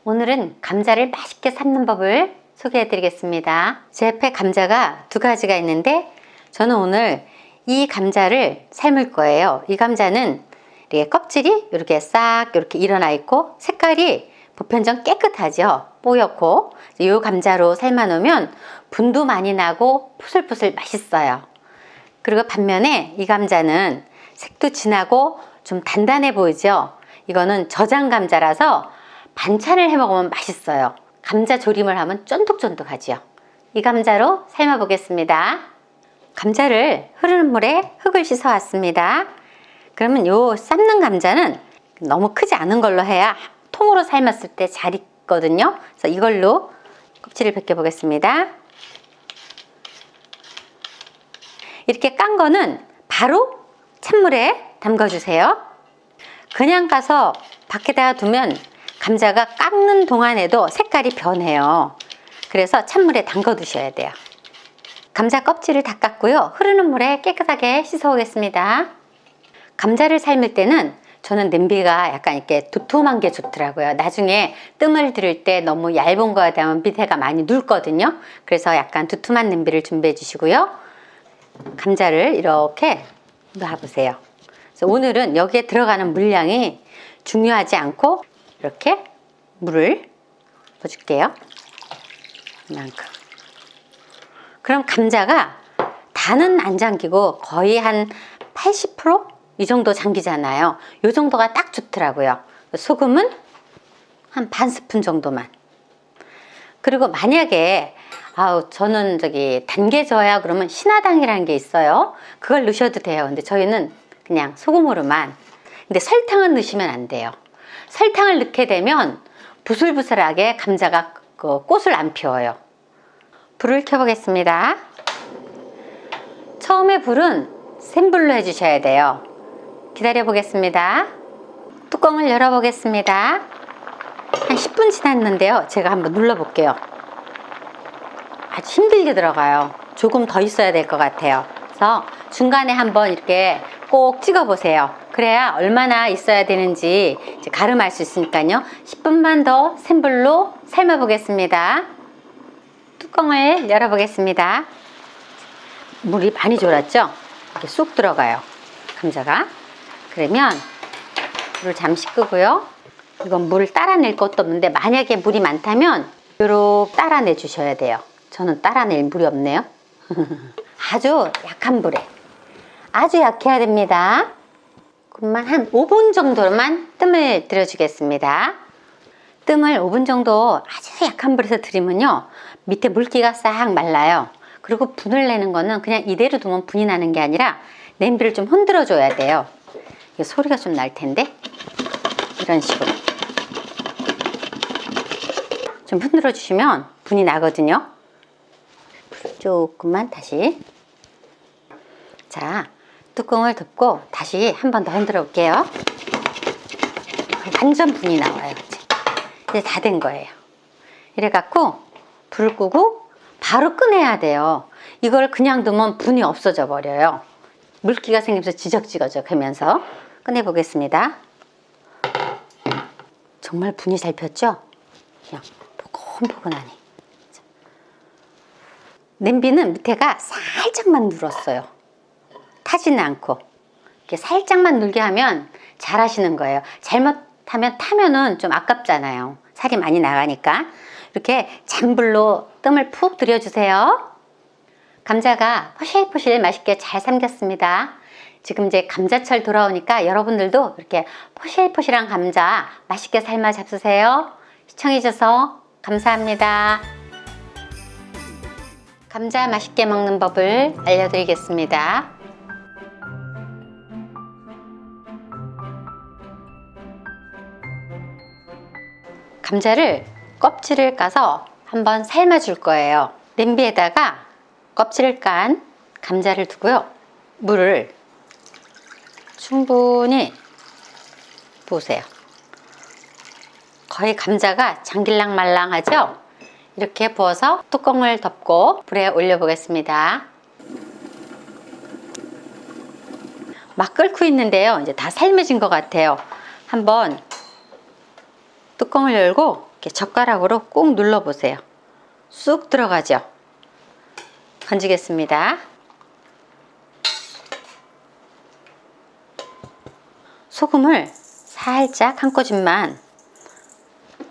오늘은 감자를 맛있게 삶는 법을 소개해 드리겠습니다. 제 옆에 감자가 두 가지가 있는데 저는 오늘 이 감자를 삶을 거예요. 이 감자는 이렇게 껍질이 이렇게 싹 이렇게 일어나 있고 색깔이 보편적 깨끗하죠. 뽀얗고 이 감자로 삶아 놓으면 분도 많이 나고 포슬포슬 맛있어요. 그리고 반면에 이 감자는 색도 진하고 좀 단단해 보이죠. 이거는 저장 감자라서 반찬을 해 먹으면 맛있어요. 감자 조림을 하면 쫀득쫀득하죠. 이 감자로 삶아 보겠습니다. 감자를 흐르는 물에 흙을 씻어 왔습니다. 그러면 요 삶는 감자는 너무 크지 않은 걸로 해야 통으로 삶았을 때 잘 익거든요. 그래서 이걸로 껍질을 벗겨 보겠습니다. 이렇게 깐 거는 바로 찬물에 담가 주세요. 그냥 가서 밖에다가 두면 감자가 깎는 동안에도 색깔이 변해요. 그래서 찬물에 담가 두셔야 돼요. 감자 껍질을 다 깠고요. 흐르는 물에 깨끗하게 씻어 오겠습니다. 감자를 삶을 때는 저는 냄비가 약간 이렇게 두툼한 게 좋더라고요. 나중에 뜸을 들일 때 너무 얇은 거에 대한 밑에가 많이 묽거든요. 그래서 약간 두툼한 냄비를 준비해 주시고요. 감자를 이렇게 놔보세요. 그래서 오늘은 여기에 들어가는 물량이 중요하지 않고 이렇게 물을 넣어줄게요. 이만큼. 그럼 감자가 다는 안 잠기고 거의 한 80% 이 정도 잠기잖아요. 이 정도가 딱 좋더라고요. 소금은 한 반 스푼 정도만. 그리고 만약에 저는 단계져야 그러면 신화당이라는 게 있어요. 그걸 넣으셔도 돼요. 근데 저희는 그냥 소금으로만. 근데 설탕은 넣으시면 안 돼요. 설탕을 넣게 되면 부슬부슬하게 감자가 꽃을 안 피워요. 불을 켜보겠습니다. 처음에 불은 센 불로 해주셔야 돼요. 기다려 보겠습니다. 뚜껑을 열어 보겠습니다. 한 10분 지났는데요. 제가 한번 눌러 볼게요. 아주 힘들게 들어가요. 조금 더 있어야 될 것 같아요. 그래서 중간에 한번 이렇게 꼭 찍어 보세요. 그래야 얼마나 있어야 되는지 이제 가름할 수 있으니까요. 10분만 더 센 불로 삶아 보겠습니다. 뚜껑을 열어 보겠습니다. 물이 많이 졸았죠? 이렇게 쑥 들어가요. 감자가. 그러면 불을 잠시 끄고요. 이건 물 따라낼 것도 없는데 만약에 물이 많다면 요렇게 따라내 주셔야 돼요. 저는 따라낼 물이 없네요. 아주 약한 불에 아주 약해야 됩니다. 그만 한 5분 정도만 뜸을 들여주겠습니다. 뜸을 5분 정도 아주 약한 불에서 들이면요 밑에 물기가 싹 말라요. 그리고 분을 내는 거는 그냥 이대로 두면 분이 나는 게 아니라 냄비를 좀 흔들어 줘야 돼요. 이게 소리가 좀 날 텐데 이런 식으로 좀 흔들어 주시면 분이 나거든요. 조금만 다시. 자, 뚜껑을 덮고 다시 한 번 더 흔들어 볼게요. 완전 분이 나와요. 이제 다 된 거예요. 이래 갖고 불을 끄고 바로 꺼내야 돼요. 이걸 그냥 두면 분이 없어져 버려요. 물기가 생기면서 지적지적 하면서 꺼내 보겠습니다. 정말 분이 잘 폈죠? 그냥 포근포근하니. 냄비는 밑에가 살짝만 눌었어요. 타지는 않고 이렇게 살짝만 눌게 하면 잘 하시는 거예요. 잘못하면 타면은 좀 아깝잖아요. 살이 많이 나가니까. 이렇게 잔불로 뜸을 푹 들여주세요. 감자가 포실포실 맛있게 잘 삶겼습니다. 지금 이제 감자철 돌아오니까 여러분들도 이렇게 포실포실한 감자 맛있게 삶아 잡수세요. 시청해주셔서 감사합니다. 감자 맛있게 먹는 법을 알려드리겠습니다. 감자를 껍질을 까서 한번 삶아 줄 거예요. 냄비에다가 껍질을 깐 감자를 두고요. 물을 충분히 부으세요. 거의 감자가 잠길랑 말랑하죠? 이렇게 부어서 뚜껑을 덮고 불에 올려 보겠습니다. 막 끓고 있는데요. 이제 다 삶아진 것 같아요. 한번 뚜껑을 열고 이렇게 젓가락으로 꾹 눌러보세요. 쑥 들어가죠. 건지겠습니다. 소금을 살짝 한 꼬집만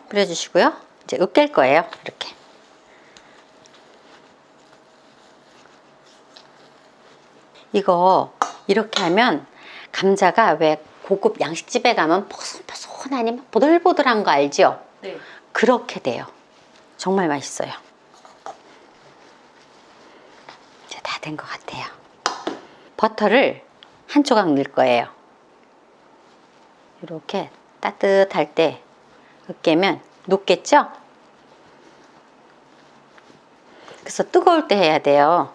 뿌려주시고요. 이제 으깰 거예요. 이렇게. 이거 이렇게 하면 감자가 왜 고급 양식집에 가면 포송포송하니 막 보들보들한 거 알죠? 네. 그렇게 돼요. 정말 맛있어요. 이제 다 된 것 같아요. 버터를 한 조각 넣을 거예요. 이렇게 따뜻할 때 으깨면 녹겠죠? 그래서 뜨거울 때 해야 돼요.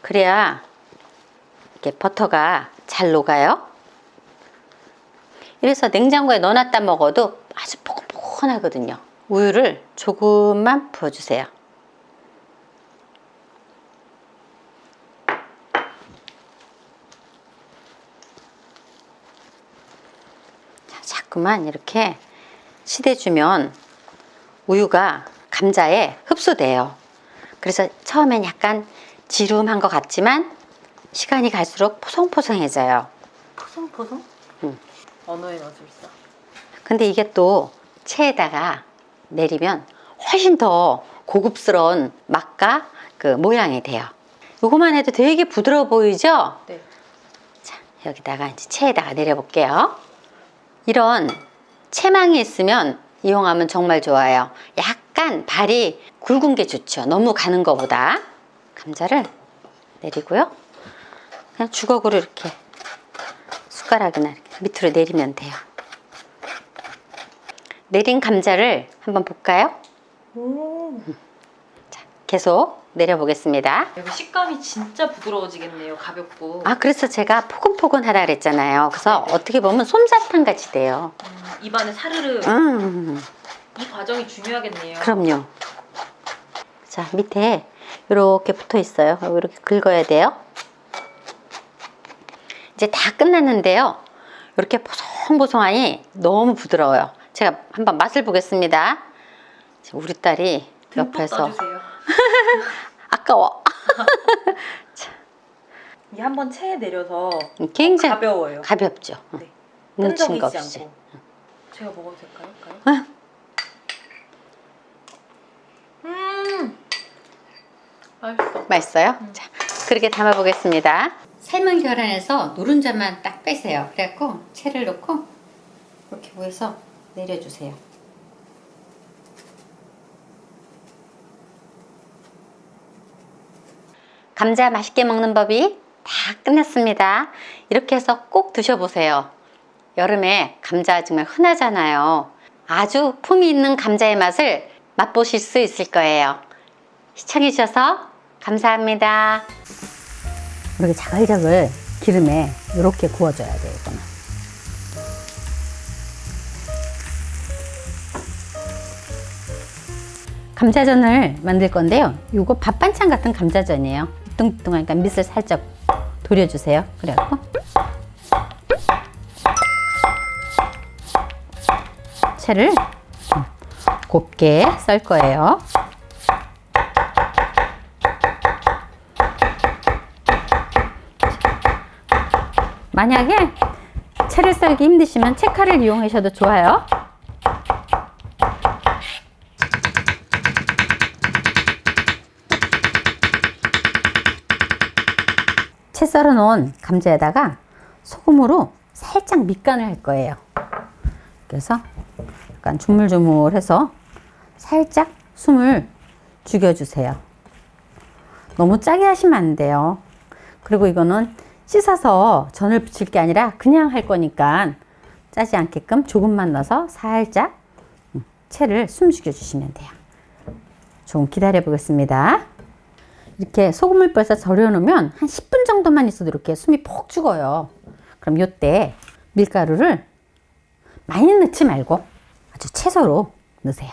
그래야 이렇게 버터가 잘 녹아요. 이래서 냉장고에 넣어놨다 먹어도 아주 포근포근하거든요. 우유를 조금만 부어주세요. 자, 자꾸만 이렇게 치대주면 우유가 감자에 흡수돼요. 그래서 처음엔 약간 지루한 것 같지만 시간이 갈수록 포송포송해져요. 포송포송? 응. 언어의 마술사. 근데 이게 또 체에다가 내리면 훨씬 더 고급스러운 맛과 그 모양이 돼요. 요거만 해도 되게 부드러워 보이죠? 네. 자, 여기다가 이제 체에다가 내려볼게요. 이런 체망이 있으면 이용하면 정말 좋아요. 약간 발이 굵은 게 좋죠. 너무 가는 것보다. 감자를 내리고요. 그냥 주걱으로 이렇게 숟가락이나 이렇게 밑으로 내리면 돼요. 내린 감자를 한번 볼까요? 오. 자, 계속 내려보겠습니다. 이거 식감이 진짜 부드러워지겠네요. 가볍고. 아, 그래서 제가 포근포근하다 그랬잖아요. 그래서 네네. 어떻게 보면 솜사탕 같이 돼요. 입안에 사르르. 이 과정이 중요하겠네요. 그럼요. 자, 밑에 이렇게 붙어 있어요. 이렇게 긁어야 돼요. 이제 다 끝났는데요. 이렇게 보송보송하니 너무 부드러워요. 제가 한번 맛을 보겠습니다. 우리 딸이 옆에서 따주세요. 아까워. 이게 한번 체에 내려서 굉장히 가벼워요. 가볍죠. 네. 뭉친 거 끈적이지 없이. 않고. 제가 먹어도 될까요? 맛있어. 맛있어요? 자, 그렇게 담아 보겠습니다. 삶은 계란에서 노른자만 딱 빼세요. 그래갖고 채를 넣고 이렇게 위에서 내려주세요. 감자 맛있게 먹는 법이 다 끝났습니다. 이렇게 해서 꼭 드셔보세요. 여름에 감자 정말 흔하잖아요. 아주 품위 있는 감자의 맛을 맛보실 수 있을 거예요. 시청해주셔서 감사합니다. 이렇게 자글자글 기름에 이렇게 구워줘야 돼요. 이거는. 감자전을 만들 건데요. 이거 밥 반찬 같은 감자전이에요. 뚱뚱하니까 밑을 살짝 돌려주세요. 그래갖고 채를 곱게 썰 거예요. 만약에 채를 썰기 힘드시면 채칼을 이용하셔도 좋아요. 채 썰어 놓은 감자에다가 소금으로 살짝 밑간을 할 거예요. 그래서 약간 조물조물해서 살짝 숨을 죽여주세요. 너무 짜게 하시면 안 돼요. 그리고 이거는 씻어서 전을 부칠 게 아니라 그냥 할 거니까 짜지 않게끔 조금만 넣어서 살짝 채를 숨 죽여주시면 돼요. 좀 기다려 보겠습니다. 이렇게 소금을 뿌려서 절여 놓으면 한 10분 정도만 있어도 이렇게 숨이 푹 죽어요. 그럼 이때 밀가루를 많이 넣지 말고 아주 채소로 넣으세요.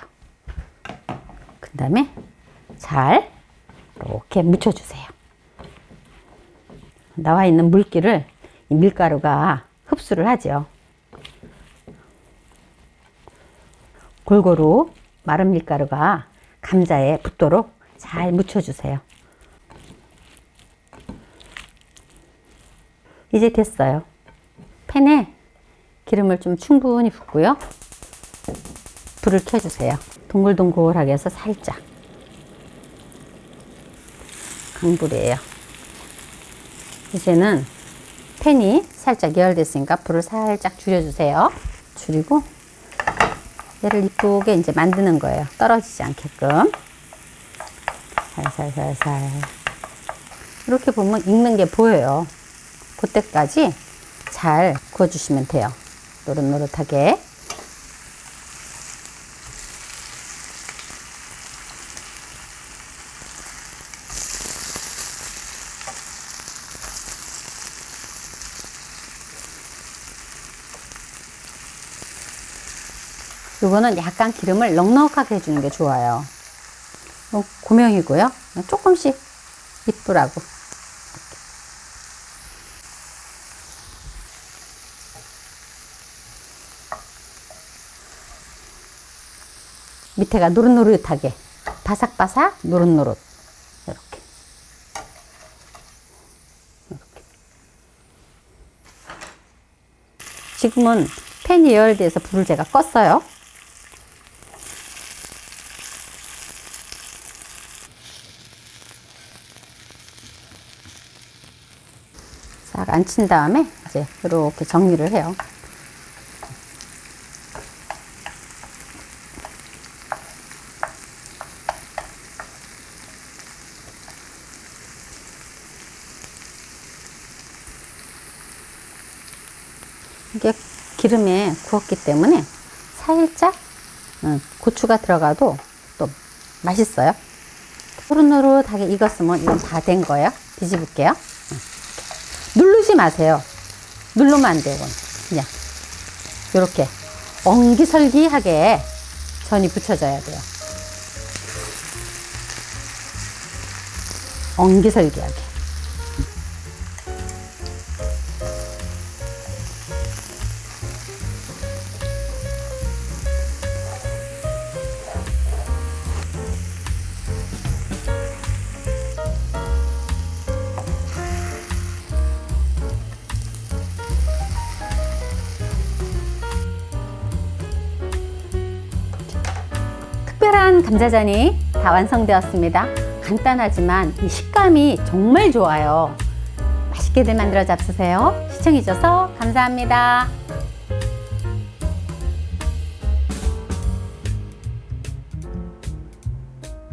그 다음에 잘 이렇게 묻혀주세요. 나와 있는 물기를 이 밀가루가 흡수를 하죠. 골고루 마른 밀가루가 감자에 붙도록 잘 묻혀주세요. 이제 됐어요. 팬에 기름을 좀 충분히 붓고요. 불을 켜주세요. 동글동글하게 해서 살짝. 강불이에요. 이제는 팬이 살짝 예열됐으니까 불을 살짝 줄여주세요. 줄이고 얘를 이쁘게 이제 만드는 거예요. 떨어지지 않게끔. 살살살살. 이렇게 보면 익는 게 보여요. 그때까지 잘 구워주시면 돼요. 노릇노릇하게. 이거는 약간 기름을 넉넉하게 해주는 게 좋아요. 고명이고요. 조금씩 이쁘라고. 밑에가 노릇노릇하게, 바삭바삭 노릇노릇. 이렇게. 이렇게. 지금은 팬이 예열돼서 불을 제가 껐어요. 싹 앉힌 다음에 이제 이렇게 정리를 해요. 이게 기름에 구웠기 때문에 살짝 고추가 들어가도 또 맛있어요. 노릇노릇하게 익었으면 이건 다 된 거예요. 뒤집을게요. 누르지 마세요. 누르면 안 돼요. 그냥 이렇게 엉기설기하게 전이 붙여져야 돼요. 엉기설기하게. 특별한 감자전이 다 완성되었습니다. 간단하지만 이 식감이 정말 좋아요. 맛있게들 만들어 잡수세요. 시청해주셔서 감사합니다.